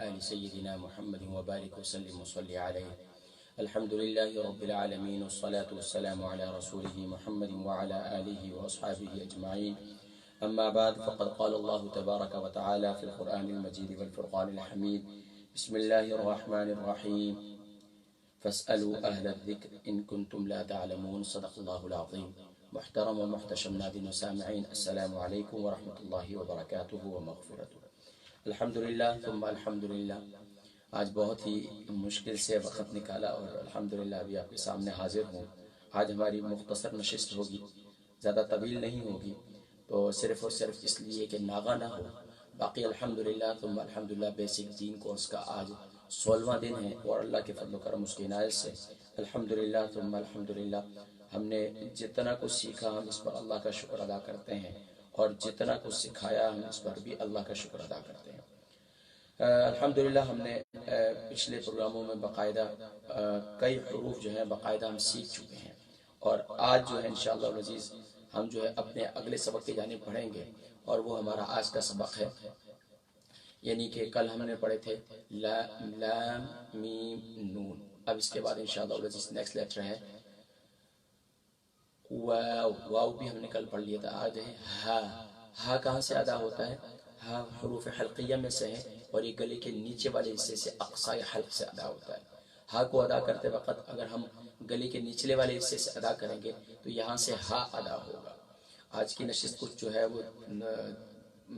آل سيدنا محمد وبارك وسلم وصل عليه. الحمد لله رب العالمين والصلاة والسلام على رسوله محمد وعلى آله وأصحابه أجمعين. أما بعد، فقد قال الله تبارك وتعالى في القرآن المجيد والفرقان الحميد: بسم الله الرحمن الرحيم فاسألوا أهل الذكر إن كنتم لا تعلمون. صدق الله العظيم. محترم و محتشم ناظرین و سامعین، السلام علیکم ورحمۃ اللہ وبرکاتہ و مغفرتہ. الحمدللہ ثم الحمدللہ. آج بہت ہی مشکل سے وقت نکالا اور الحمدللہ ابھی آپ کے سامنے حاضر ہوں. آج ہماری مختصر نشست ہوگی، زیادہ طویل نہیں ہوگی، تو صرف اور صرف اس لیے کہ ناغہ نہ ہو. باقی الحمدللہ ثم الحمدللہ بیسک دین کورس کا آج 16واں دن ہے اور اللہ کے فضل و کرم اس کی عنایت سے الحمدللہ ثم الحمدللہ ہم نے جتنا کچھ سیکھا ہم اس پر اللہ کا شکر ادا کرتے ہیں، اور جتنا کچھ سکھایا ہم اس پر بھی اللہ کا شکر ادا کرتے ہیں. الحمدللہ ہم نے پچھلے پروگراموں میں باقاعدہ کئی حروف جو ہیں باقاعدہ ہم سیکھ چکے ہیں، اور آج جو ہے انشاءاللہ العزیز ہم جو ہے اپنے اگلے سبق کی جانب پڑھیں گے، اور وہ ہمارا آج کا سبق ہے. یعنی کہ کل ہم نے پڑھے تھے لام میم نون. اب اس کے بعد انشاءاللہ العزیز نیکسٹ لیٹر ہے واو. واو بھی ہم نے کل پڑھ لیا تھا. آج ہے ہا. ہا کہاں سے ادا ہوتا ہے؟ ہا حروف حلقیہ میں سے ہے، اور یہ گلے کے نیچے والے حصے سے اقصائے حلق سے ادا ہوتا ہے. ہا کو ادا کرتے وقت اگر ہم گلے کے نچلے والے حصے سے ادا کریں گے تو یہاں سے ہا ادا ہوگا. آج کی نشست کچھ جو ہے وہ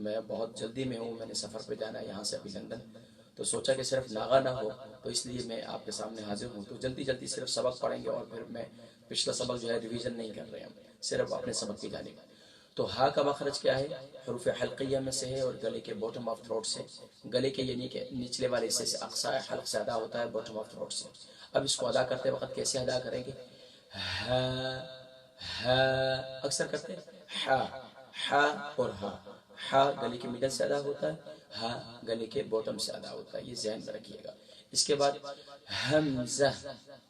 میں بہت جلدی میں ہوں، میں نے سفر پہ جانا ہے یہاں سے ابھی لندن، تو سوچا کہ صرف ناغہ نہ ہو، تو اس لیے میں آپ کے سامنے حاضر ہوں. تو جلدی جلدی صرف سبق پڑھیں گے، اور پھر میں پچھلا سبق جو ہے ریویژن نہیں کر رہے ہیں، صرف اپنے سبق کی جانب. تو ہا کا مخرج کیا ہے؟ حروف حلقیہ میں سے ہے، اور گلے کے باٹم آف تھروٹ سے، گلے کے یعنی کہ نچلے والے حصے سے اقصائے حلق سے ادا ہوتا ہے، باٹم آف تھروٹ سے. اب اس کو ادا کرتے وقت کیسے ادا کریں گے؟ ہا ہا اکثر کرتے ہیں ہا ہا اور ہا. ہا گلے کے مڈل سے ادا ہوتا ہے، ہا گلے کے باٹم سے ادا ہوتا ہے، یہ ذہن میں رکھیے گا. اس کے بعد حمزہ،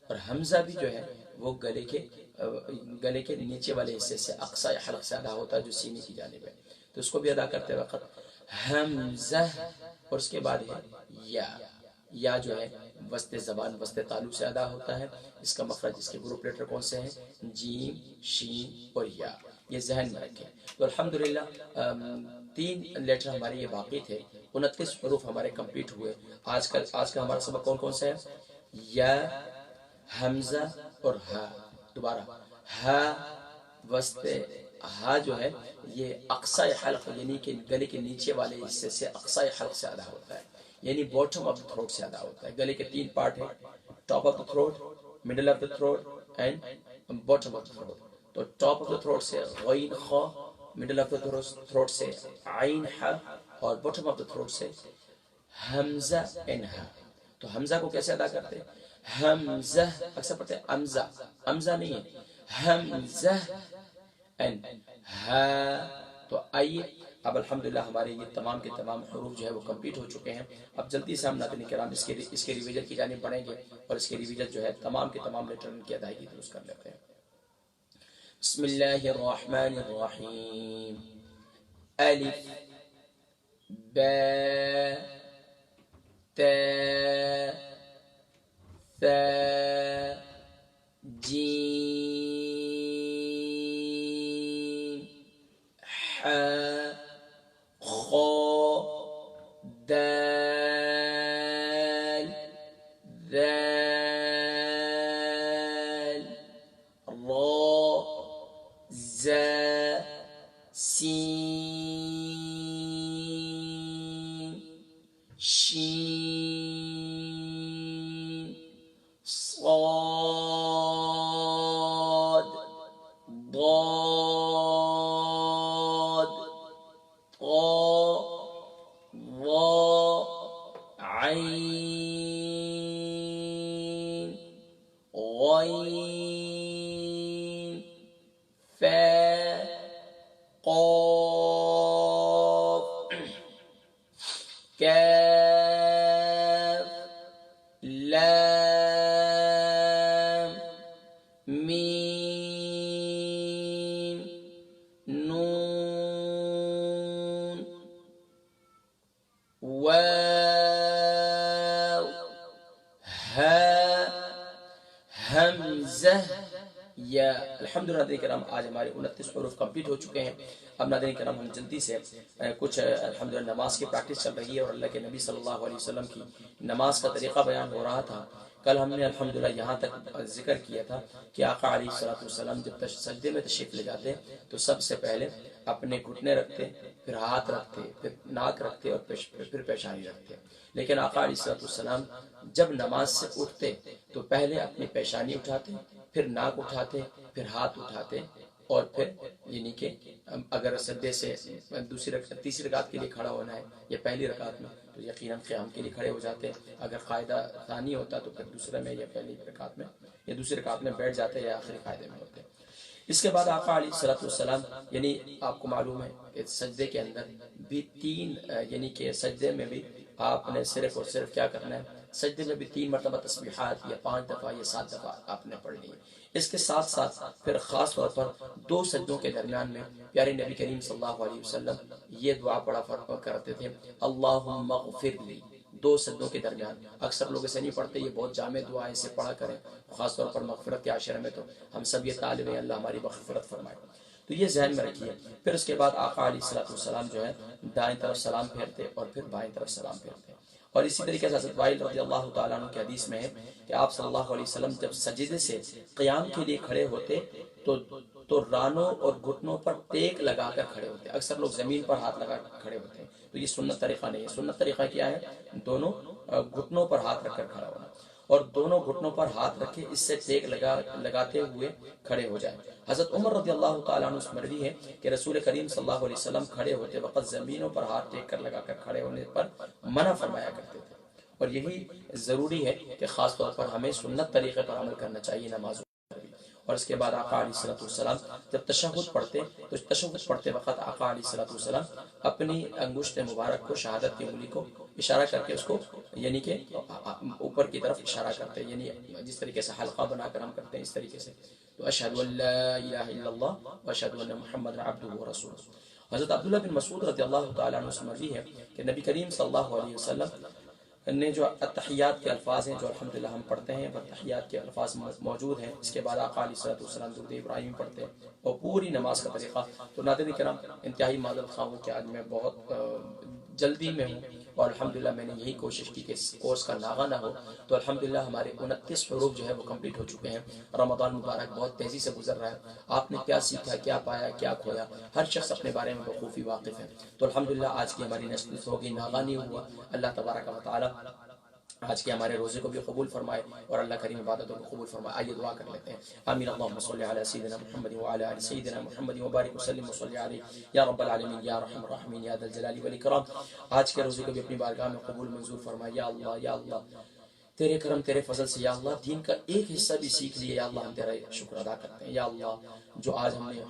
اور حمزہ بھی جو ہے وہ گلے کے نیچے والے حصے سے اقصائے حلق سے ادا ہوتا ہے، جو سینے کی جانب ہے. تو اس کو بھی ادا کرتے وقت حمزہ، اور اس کے بعد ہے یا. یا جو ہے وسط زبان وسط تالو سے ادا ہوتا ہے. اس کا مخرج، اس کے گروپ لیٹر کون سے ہیں؟ جیم، شین اور یا. یہ ذہن میں رکھیں. تو الحمدللہ 3 لیٹر ہمارے یہ باقی تھے، 29 حروف ہمارے کمپلیٹ ہوئے. آج کا ہمارا سبق کون کون سا ہے؟ یا، حمزہ اور ہا. دوبارہ ہا وسط ہا جو ہے یہ اقصائے حلق یعنی کہ گلے کے نیچے والے حصے سے اقصائے حلق سے ادا ہوتا ہے، یعنی باٹم آف دا تھروٹ سے ادا ہوتا ہے. گلے کے 3 پارٹ ہیں، top of the throat, middle of the throat and bottom of the throat. تو ٹاپ آف دا تھروٹ سے غین خا، مڈل آف دا تھروٹ سے عین حا، اور باٹم آف دا تھروٹ سے حمزہ ان ہا. تو حمزہ کو کیسے ادا کرتے ہیں؟ حمزہ اکثر پڑھتے ہیں امزہ، امزہ نہیں ہے، حمزہ ان ہا. تو آئیے اب الحمدللہ ہمارے یہ تمام کے تمام حروف جو ہے وہ کمپلیٹ ہو چکے ہیں. اب جلدی سے ہم ناظرین کرام اس کے ریویژن کی جانب بڑھیں گے، اور اس کے ریویژن جو ہے تمام کے تمام لیٹر کی ادائیگی درست کر لیتے ہیں. بسم اللہ الرحمن الرحیم. الف با تا ثا جیم حا خا دال ذال را زا سین شین صاد ضاد طا ظا عین غین فا قاف کاف لام میم نون واو حمزہ یا الحمدللہ ناظرین کرام آج ہمارے 29 حروف کمپلیٹ ہو چکے ہیں. اب ناظرین کرام ہم جلدی سے کچھ الحمدللہ نماز کی پریکٹس چل رہی ہے اور اللہ کے نبی صلی اللہ علیہ وسلم کی نماز کا طریقہ بیان ہو رہا تھا. کل ہم نے الحمدللہ یہاں تک ذکر کیا تھا کہ آقا علیہ الصلوۃ والسلام جب سجدے میں تشریف لے جاتے تو سب سے پہلے اپنے گھٹنے رکھتے، پھر ہاتھ رکھتے، پھر ناک رکھتے اور پھر پیشانی رکھتے. لیکن آقا علیہ الصلوۃ والسلام جب نماز سے اٹھتے تو پہلے اپنی پیشانی اٹھاتے، پھر ناک اٹھاتے، پھر ہاتھ اٹھاتے اور پھر یعنی کہ اگر سجدے سے تیسری رکعت کے لیے کھڑا ہونا ہے یا پہلی رکعت میں تو یقیناً قیام کے لیے کھڑے ہو جاتے. اگر قاعدہ ثانی ہوتا تو پھر دوسرے میں یا پہلی رکعت میں یا دوسری رکعت میں بیٹھ جاتے یا آخری قاعدے میں ہوتے. اس کے بعد آقا علیہ الصلوۃ والسلام یعنی آپ کو معلوم ہے کہ سجدے کے اندر بھی تین یعنی کہ سجدے میں بھی آپ نے صرف اور صرف کیا کرنا ہے، سجدے میں بھی 3 مرتبہ تسبیحات یا 5 دفعہ یا 7 دفعہ آپ نے پڑھنی ہے. اس کے ساتھ ساتھ پھر خاص طور پر 2 سجدوں کے درمیان میں پیارے نبی کریم صلی اللہ علیہ وسلم یہ دعا پڑھا کرتے تھے، اللہم اغفر لی. 2 سجدوں کے درمیان اکثر لوگ اسے نہیں پڑھتے، یہ بہت جامع دعا ہے، اسے پڑھا کریں. خاص طور پر مغفرت کے عاشرے میں تو ہم سب یہ طالب ہیں اللہ ہماری مغفرت فرمائے. تو یہ ذہن میں رکھیے. پھر اس کے بعد آقا علیہ الصلوۃ والسلام جو ہے دائیں طرف سلام پھیرتے اور پھر بائیں طرف سلام پھیرتے. اور اسی طریقے سے حضرت وائل رضی اللہ تعالیٰ عنہ کی حدیث میں ہے کہ آپ صلی اللہ علیہ وسلم جب سجدے سے قیام کے لیے کھڑے ہوتے تو رانوں اور گھٹنوں پر ٹیک لگا کر کھڑے ہوتے. اکثر لوگ زمین پر ہاتھ لگا کر کھڑے ہوتے ہیں، تو یہ سنت طریقہ نہیں ہے. سنت طریقہ کیا ہے، دونوں گھٹنوں پر ہاتھ رکھ کر کھڑا ہونا اور دونوں گھٹنوں پر ہاتھ رکھے اس سے ٹیک لگاتے ہوئے کھڑے ہو جائیں. حضرت عمر رضی اللہ تعالیٰ عنہ سے مروی ہے کہ رسول کریم صلی اللہ علیہ وسلم کھڑے ہوتے وقت زمینوں پر ہاتھ ٹیک کر لگا کر کھڑے ہونے پر منع فرمایا کرتے تھے. اور یہی ضروری ہے کہ خاص طور پر ہمیں سنت طریقے پر عمل کرنا چاہیے نمازوں. اور اس کے بعد آقا علیہ الصلوۃ والسلام جب تشہد پڑھتے تو تشہد پڑھتے وقت آقا علیہ الصلوۃ والسلام اپنی انگشت مبارک کو شہادت کی انگلی کو اشارہ کر کے اس کو یعنی کہ اوپر کی طرف اشارہ کرتے ہیں، یعنی جس طریقے سے حلقہ بنا کر ہم کرتے ہیں اس طریقے سے. تو اشہد ان لا الہ الا اللہ واشہد ان محمد عبدہ ورسولہ. حضرت عبداللہ بن مسعود رضی اللہ تعالیٰ عنہ سے مروی ہے کہ نبی کریم صلی اللہ علیہ وسلم نے جو التحیات کے الفاظ ہیں جو الحمدللہ ہم پڑھتے ہیں، وہ التحیات کے الفاظ موجود ہیں. اس کے بعد آقا علیہ الصلوۃ والسلام درود ابراہیم پڑھتے ہیں اور پوری نماز کا طریقہ. تو ناظرین کرام انتہائی معذرت خواہ ہوں کہ آج میں بہت جلدی میں ہوں اور الحمدللہ میں نے یہی کوشش کی کہ اس کورس کا ناغہ نہ ہو. تو الحمدللہ ہمارے 29 حروف جو ہے وہ کمپلیٹ ہو چکے ہیں. رمضان مبارک بہت تیزی سے گزر رہا ہے. آپ نے کیا سیکھا، کیا پایا، کیا کھویا، ہر شخص اپنے بارے میں بخوبی واقف ہے. تو الحمدللہ آج کی ہماری نشست ہوگی، ناغہ نہیں ہوا. اللہ تبارک و تعالی آج کے ہمارے روزے کو بھی قبول فرمائے اور اللہ کریم عبادتوں کو قبول فرمائے. آئیے دعا کر لیتے ہیں. آمین. اللهم صل علی سیدنا محمد وعلى ال سیدنا محمد وبارک وسلم وصلی علیہ یا رب العالمین یا رحم الرحمین یا ذا الجلال والاکرام. آج کے روزے کو بھی اپنی بارگاہ میں قبول منظور فرمائے. یا اللہ، یا اللہ تیرے کرم تیرے فضل سے یا اللہ دین کا ایک حصہ بھی سیکھ لیے یا اللہ ہم تیرا شکر ادا کرتے ہیں. یا اللہ جو آج ہم نے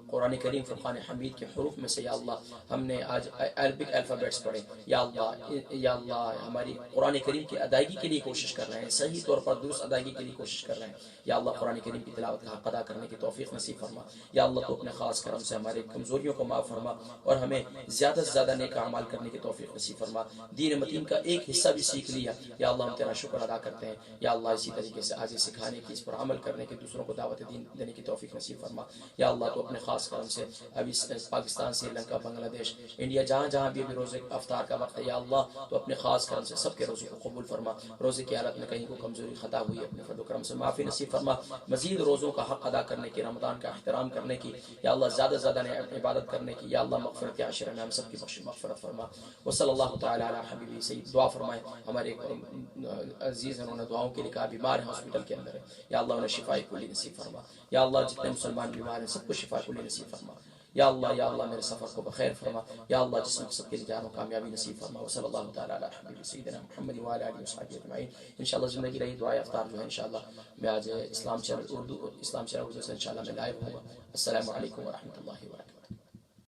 قرآن کریم فرقان حمید کے حروف میں سے یا اللہ ہم نے آج عربک الفابیٹس پڑھے، یا اللہ ہماری قرآن کریم کی ادائیگی کے لیے کوشش کر رہے ہیں، صحیح طور پر درست ادائیگی کے لیے کوشش کر رہے ہیں. یا اللہ قرآن کریم کی تلاوت کا حق ادا کرنے کی توفیق نصیب فرما. یا اللہ تو اپنے خاص کرم سے ہمارے کمزوریوں کو معاف فرما اور ہمیں زیادہ سے زیادہ نیک اعمال کرنے کی توفیق نصیب فرما. دین متین کا ایک حصہ بھی سیکھ لیا یا اللہ ہم تیرا شکر ادا کرتے ہیں. یا اللہ اسی طریقے سے آگے سکھانے کی، اس پر عمل کرنے کی، دوسروں کو دعوت دین دینے کی توفیق نصیب فرما. یا اللہ تو اپنے خاص کرم سے ابھی پاکستان، سری لنکا، بنگلہ دیش، انڈیا جہاں جہاں بھی روزے افطار کا وقت ہے یا اللہ تو اپنے خاص کرم سے سب کے روزے کو قبول فرما. روزے کی حالت میں کہیں کو کمزوری خطا ہوئی اپنے فضل و کرم سے معافی نصیب فرما. مزید روزوں کا حق ادا کرنے کی، رمضان کا احترام کرنے کی یا اللہ زیادہ سے زیادہ عبادت کرنے کی یا اللہ مغفرت کے عاشرے میں ہم سب کی بخش مغفرت فرما. وصلی اللہ تعالی علی حبیبی سید. دعا فرمائے ہمارے عزیز ہیں، انہوں نے دعاؤں کے لیے کہا بیمار ہیں ہاسپٹل کے اندر ہے یا اللہ انہیں شفا کلی نصیب فرما. یا اللہ جتنے مسلمان بیمار ہیں سب کو شفا کلی نصیب فرما. یا اللہ میرے سفر کو بخیر فرما. یا اللہ جس مقصد کے لیے جا رہا ہوں کامیابی نصیب فرما. وصلی اللہ تعالی علی حبیب سیدنا محمد وعلی آلہ وصحبہ اجمعین. انشاءاللہ زندگی رہی دعائے افطار جو ہے انشاءاللہ میں آج اسلام چینل اردو سے انشاءاللہ میں لائیو ہوں گا. السلام علیکم ورحمۃ اللہ وبرکاتہ.